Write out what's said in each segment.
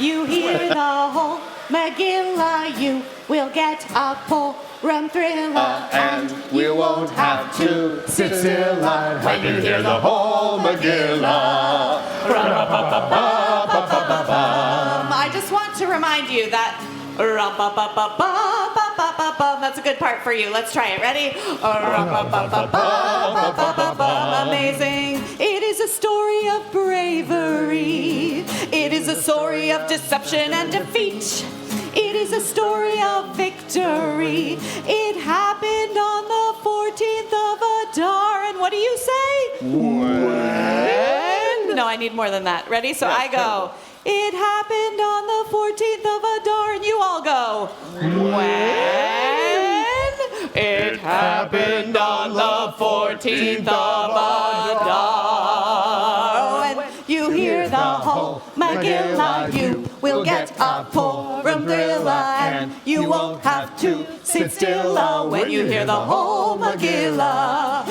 you hear the whole Megillah, you will get a Purim thriller, and we won't have to sit still when you hear the whole Megillah. I just want to remind you that that's a good part for you. Let's try it. Ready? Amazing. It is a story of bravery. It is a story of deception and defeat. It is a story of victory. It happened on the 14th of Adar. And what do you say? When? No, I need more than that. Ready? So I go. It happened on the 14th of Adar, and you all go. When? It happened on the 14th of Adar. When you hear the whole Megillah, you will get a Purim thriller, and you won't have to sit still when you hear the whole Megillah.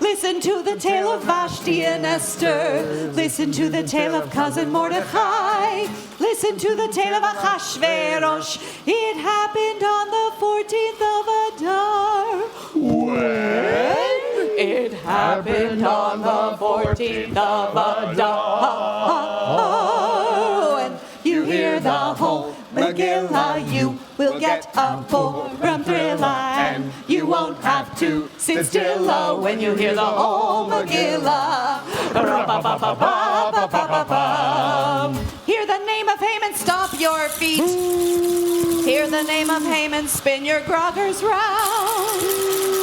Listen to the tale of Vashti and Esther. Listen to the tale of cousin Mordecai. Listen to the tale of Achashverosh. It happened on the 14th of Adar. When? It happened on the 14th of Adar. When you hear the whole Megillah, you will get a Purim thriller, and you won't have to sit still when you hear the whole Megillah. Hear the name of Haman, stomp your feet. Hear the name of Haman, spin your groggers round.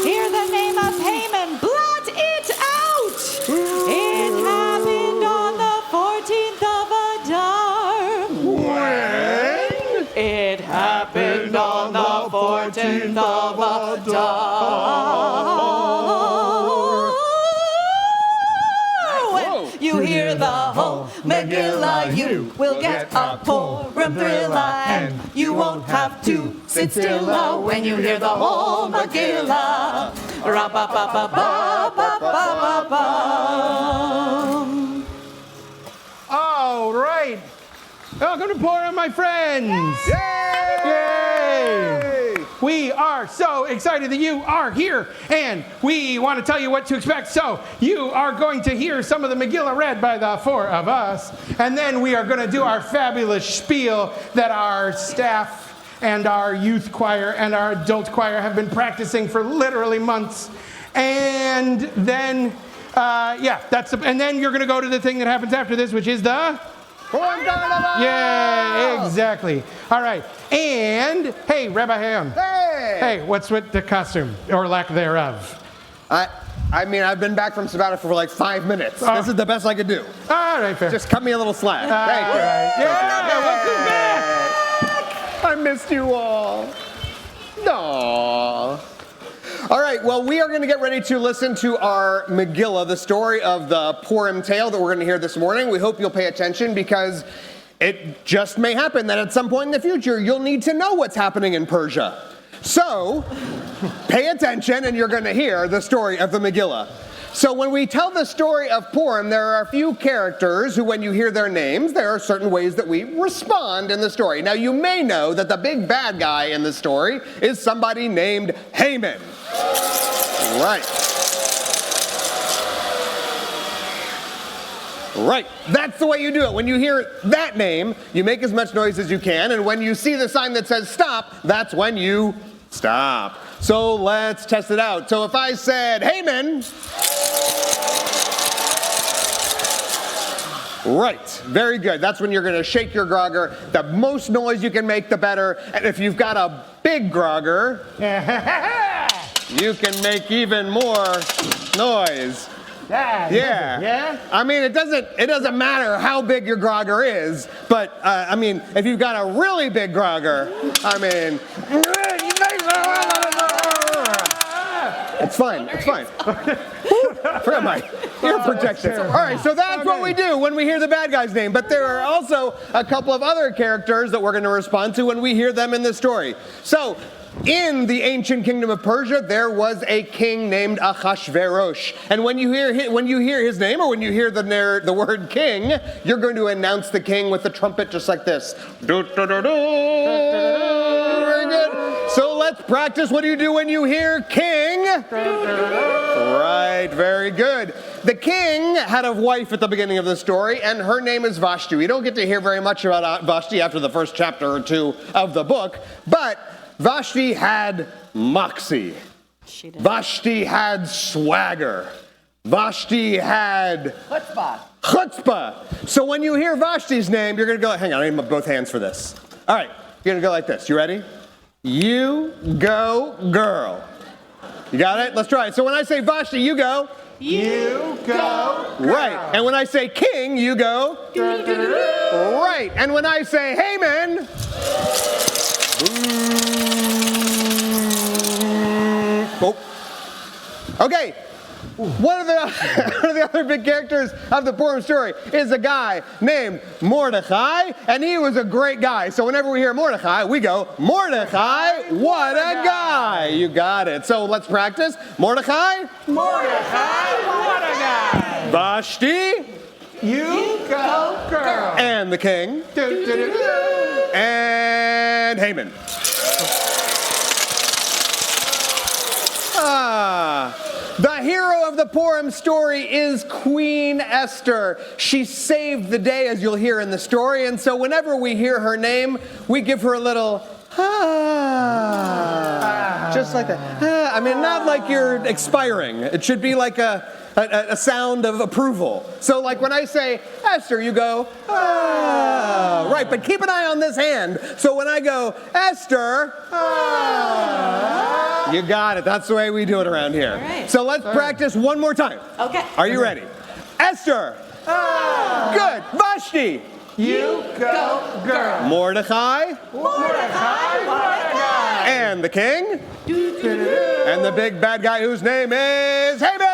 Hear the name of Haman, blot it out. It happened on the 14th of Adar. When? It happened on the 14th of Adar. When you hear the whole Megillah, you will get a Purim thriller, and you won't have to sit still when you hear the whole Megillah. All right. Welcome to Purim, my friends. Yay! Yay! We are so excited that you are here, and we want to tell you what to expect. So you are going to hear some of the Megillah read by the four of us, and then we are going to do our fabulous spiel that our staff and our youth choir and our adult choir have been practicing for literally months. And then, and then you're going to go to the thing that happens after this, which is the... Yeah, exactly. All right. And, hey, Rabbi Ham. Hey, what's with the costume, or lack thereof? I mean, I've been back from sabbatical for like 5 minutes. This is the best I could do. All right, fair. Just cut me a little slack. Thank you. Welcome back. I missed you all. Aww. All right, well, we are going to get ready to listen to our Megillah, the story of the Purim tale that we're going to hear this morning. We hope you'll pay attention, because it just may happen that at some point in the future you'll need to know what's happening in Persia. So, pay attention, and you're going to hear the story of the Megillah. So when we tell the story of Purim, there are a few characters who, when you hear their names, there are certain ways that we respond in the story. Now, you may know that the big bad guy in the story is somebody named Haman. Right. Right. That's the way you do it. When you hear that name, you make as much noise as you can, and when you see the sign that says stop, that's when you stop. So let's test it out. So if I said Haman... Right, very good. That's when you're going to shake your grogger. The most noise you can make, the better. And if you've got a big grogger, you can make even more noise. Yeah. I mean, it doesn't matter how big your grogger is, but I mean, if you've got a really big grogger, I mean, it's fine. Forget my ear protection. All right, so that's what we do when we hear the bad guy's name. But there are also a couple of other characters that we're going to respond to when we hear them in the story. So In the ancient kingdom of Persia, there was a king named Ahasuerus. And when you hear his name, or when you hear the word king, you're going to announce the king with the trumpet just like this. Very good. So let's practice. What do you do when you hear king? Right, very good. The king had a wife at the beginning of the story, and her name is Vashti. We don't get to hear very much about Vashti after the first chapter or two of the book, but Vashti had moxie. She did. Vashti had swagger. Vashti had chutzpah. So when you hear Vashti's name, you're going to go, hang on, I need both hands for this. All right, you're going to go like this. You ready? You go, girl. You got it? Let's try it. So when I say Vashti, you go. You go, girl. Right. And when I say king, you go. Right. And when I say Haman. Oh. Okay. One of the other big characters of the Purim story is a guy named Mordecai, and he was a great guy. So whenever we hear Mordecai, we go, Mordecai, what a guy. You got it. So let's practice. Mordecai, What a guy. Vashti, You go, girl. and the king, and Haman. The hero of the Purim story is Queen Esther. She saved the day, as you'll hear in the story, and so whenever we hear her name, we give her a little just like that. I mean, not like you're expiring. It should be like a sound of approval. So like when I say Esther, you go, right, but keep an eye on this hand. So when I go, Esther, you got it. That's the way we do it around here. All right. So let's practice one more time. Okay. Are you ready? Esther. Good. Vashti. You go, girl. Mordecai. What a guy. And the king. And the big bad guy whose name is Haman.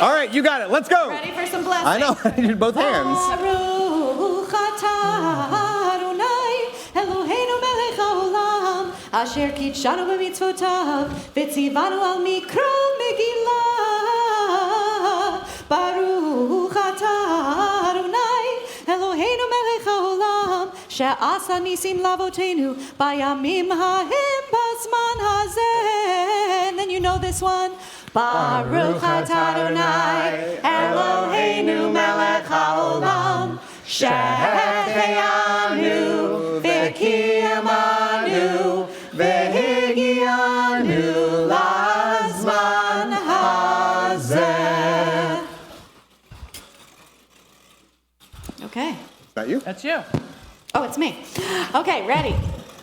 All right, you got it. Let's go. Ready for some blessing? I know. I need both hands. Baruch atah Adonai Eloheinu melech haolam asher kitshanu b'mitzvotav v'tzivanu al mikra Megillah. Baruch atah Adonai Eloheinu melech haolam she'asa nisim lavotenu bayamim hahem bazman hazeh. And then you know this one. Baruch atah Adonai Eloheinu melech haolam shehecheyanu v'kiyamanu v'higianu lazman hazeh. Okay. Is that you? That's you. Oh, it's me. Okay, ready.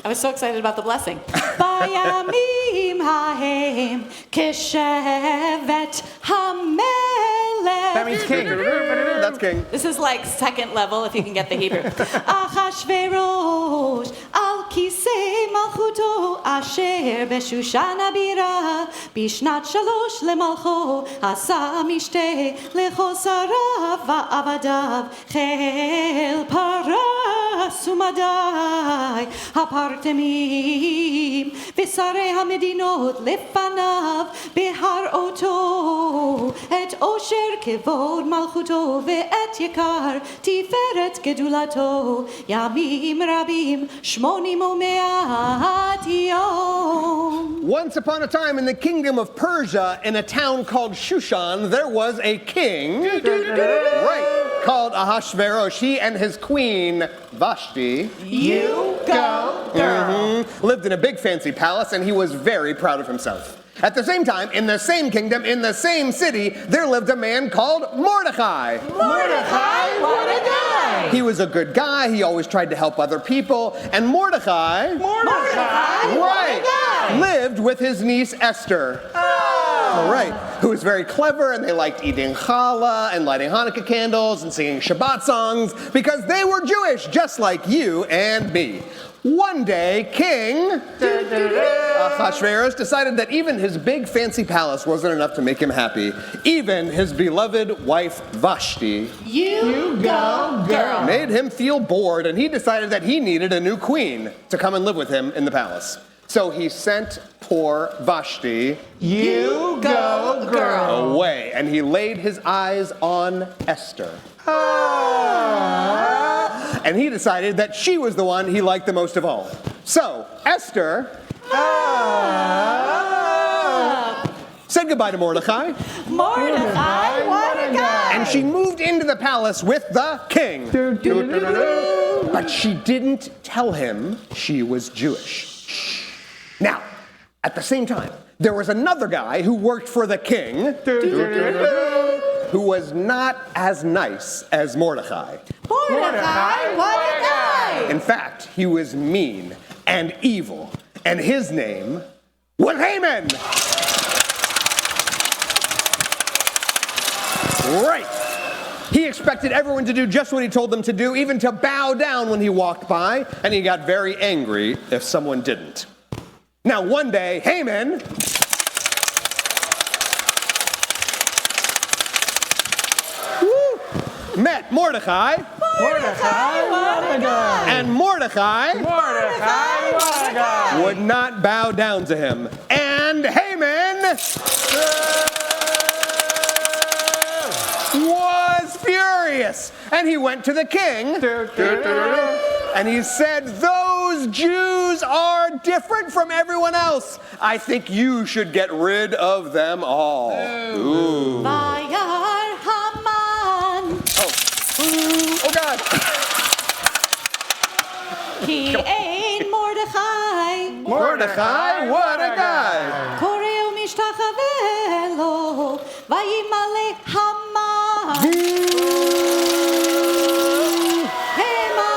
I was so excited about the blessing. Bayamim hahem keshevet hamelech. That means king. That's king. This is like second level if you can get the Hebrew. Achashverosh al kisei malchuto asher beshushan abira bishnat shalosh lemalcho asa mishteh lechosarav va'avadav chel paras umadai hapartemim v'sarei hamedinot lefanav behar oto et osher kevod malchuto ve'et yakar tiferet gedulato yamim rabim shmonim u'me'at yom. Once upon a time in the kingdom of Persia, in a town called Shushan, there was a king, right, called Ahasuerus. He and his queen, Vashti, You go, girl. lived in a big fancy palace, and he was very proud of himself. At the same time, in the same kingdom, in the same city, there lived a man called Mordecai. Mordecai, what a guy! He was a good guy. He always tried to help other people. And Mordecai, right, lived with his niece Esther. All right, who was very clever, and they liked eating challah and lighting Hanukkah candles and singing Shabbat songs because they were Jewish, just like you and me. One day, King Ahasuerus decided that even his big fancy palace wasn't enough to make him happy. Even his beloved wife Vashti You go, girl. made him feel bored, and he decided that he needed a new queen to come and live with him in the palace. So he sent poor Vashti You go, girl. away, and he laid his eyes on Esther. And he decided that she was the one he liked the most of all. So Esther said goodbye to Mordecai, Mordecai, what a guy. and she moved into the palace with the king. But she didn't tell him she was Jewish. Now, at the same time, there was another guy who worked for the king who was not as nice as Mordecai. Mordecai, what a guy. In fact, he was mean and evil, and his name was Haman. Right. He expected everyone to do just what he told them to do, even to bow down when he walked by, and he got very angry if someone didn't. Now, one day, Haman met Mordecai, Mordecai, what a guy. and Mordecai what a guy. would not bow down to him. And Haman was furious. And he went to the king and he said, "Those Jews are different from everyone else. I think you should get rid of them all." Ooh. Vayar Haman. Oh God. Ki ein Mordechai. Mordecai, what a guy. Koreu mishtachave lo. Vayimale Haman. Hema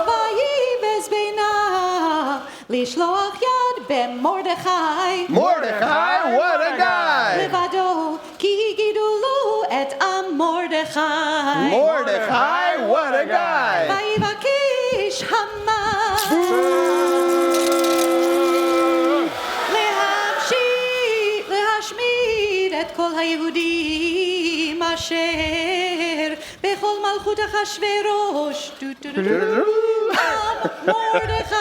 vayivez beina. Lishloach yad b'Mordechai. Mordecai, what a guy. Levado ki gidulu et am Mordechai. Mordecai, what a guy. Vayivakish Haman. להשמיד את כל היהודים אשר בכל מלכות אחשוורוש. מרדכי.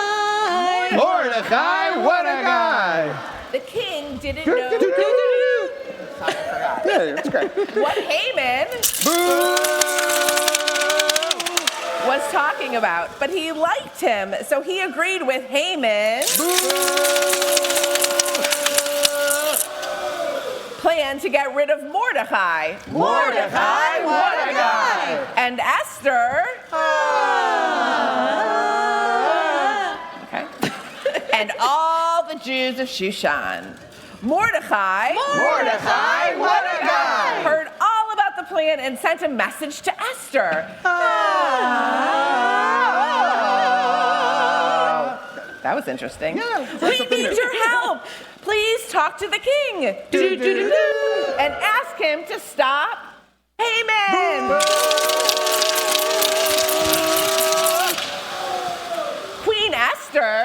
Mordecai, what a guy. The king didn't know Yeah, that's great. what Haman was talking about, but he liked him, so he agreed with Haman's plan to get rid of Mordecai. Mordecai, what a guy. And Esther. Okay. And all the Jews of Shushan. Mordecai, what a guy. heard all about the plan and sent a message to Esther. That was interesting. Yeah, We need your help. Please talk to the king. And ask him to stop Haman. Queen Esther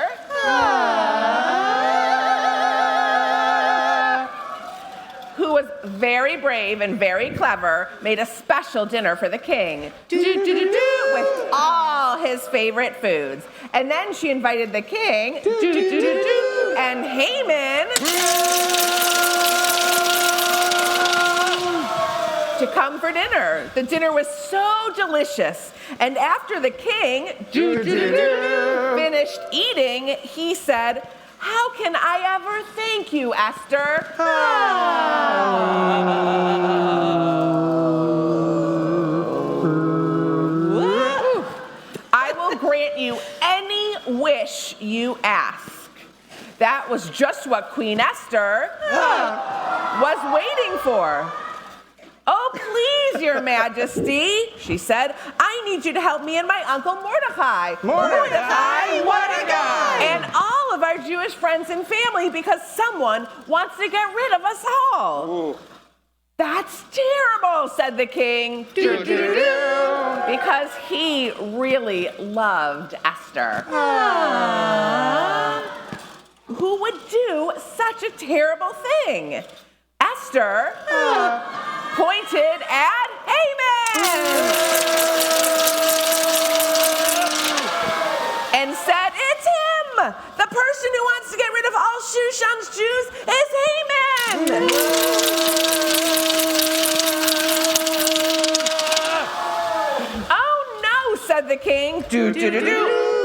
who was very brave and very clever, made a special dinner for the king with all his favorite foods. And then she invited the king and Haman to come for dinner. The dinner was so delicious. And after the king finished eating, he said, "How can I ever thank you, Esther?" I will grant you any wish you ask. That was just what Queen Esther was waiting for. "Oh, please, Your Majesty," she said, "I need you to help me and my uncle Mordecai. Mordecai, what a guy. And all of our Jewish friends and family, because someone wants to get rid of us all." That's terrible, said the king. Because he really loved Esther. Who would do such a terrible thing? Esther pointed at Haman and said, it's him! The person who wants to get rid of all Shushan's Jews is Haman! Oh no, said the king.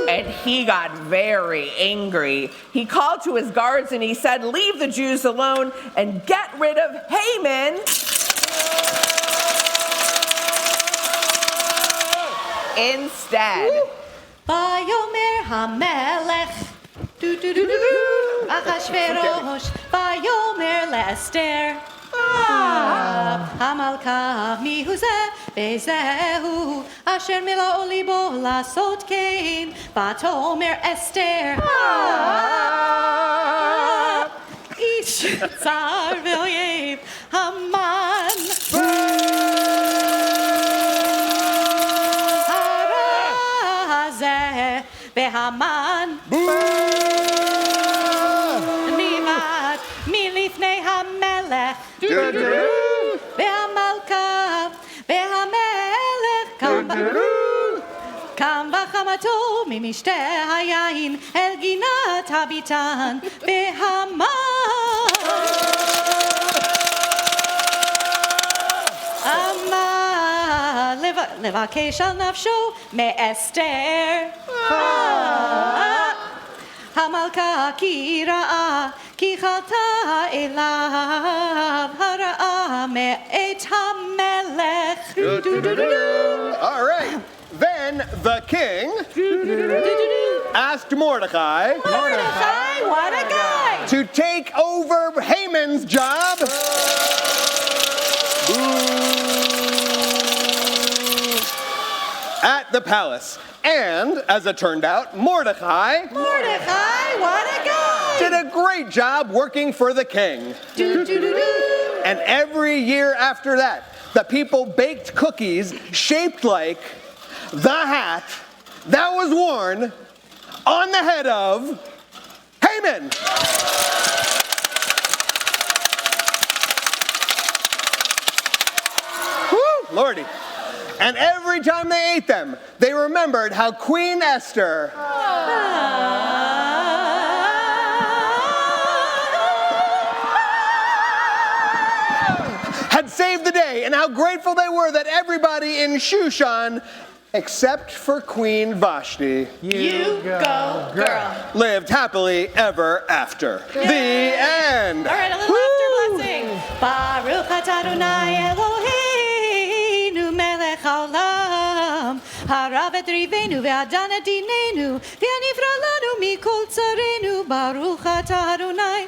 And he got very angry. He called to his guards and he said, leave the Jews alone and get rid of Haman. Instead. Vayomer HaMelech Achashverosh Vayomer leEsther Hamalka mihuzeh vezehu Asher mila'o libo lasot kein Vatomer Esther Ish Tsar v'oyev Haman Harazeh veHaman Nivat milifnei HaMelech veHamalka veHamelech Kam v'chamato mimishte hayayin el ginat habitan veHaman Ama levakesh al nafsho meEsther Hamalka ki ra'a ki chalta elav hara'a me'et HaMelech All right. Then the king asked Mordecai Mordecai, what a guy! to take over Haman's job at the palace. And as it turned out, Mordecai Mordecai, what a guy! did a great job working for the king. And every year after that, the people baked cookies shaped like the hat that was worn on the head of Haman. Woo, Lordy. And every time they ate them, they remembered how Queen Esther had saved the day, and how grateful they were that everybody in Shushan, except for Queen Vashti, You go, girl. lived happily ever after. The end. All right, a little after blessing. Baruch atah Adonai Eloheinu melech haolam harav et rivenu ve'adan et dinenu ve'anivra lanu mikol tzarenu Baruch atah Adonai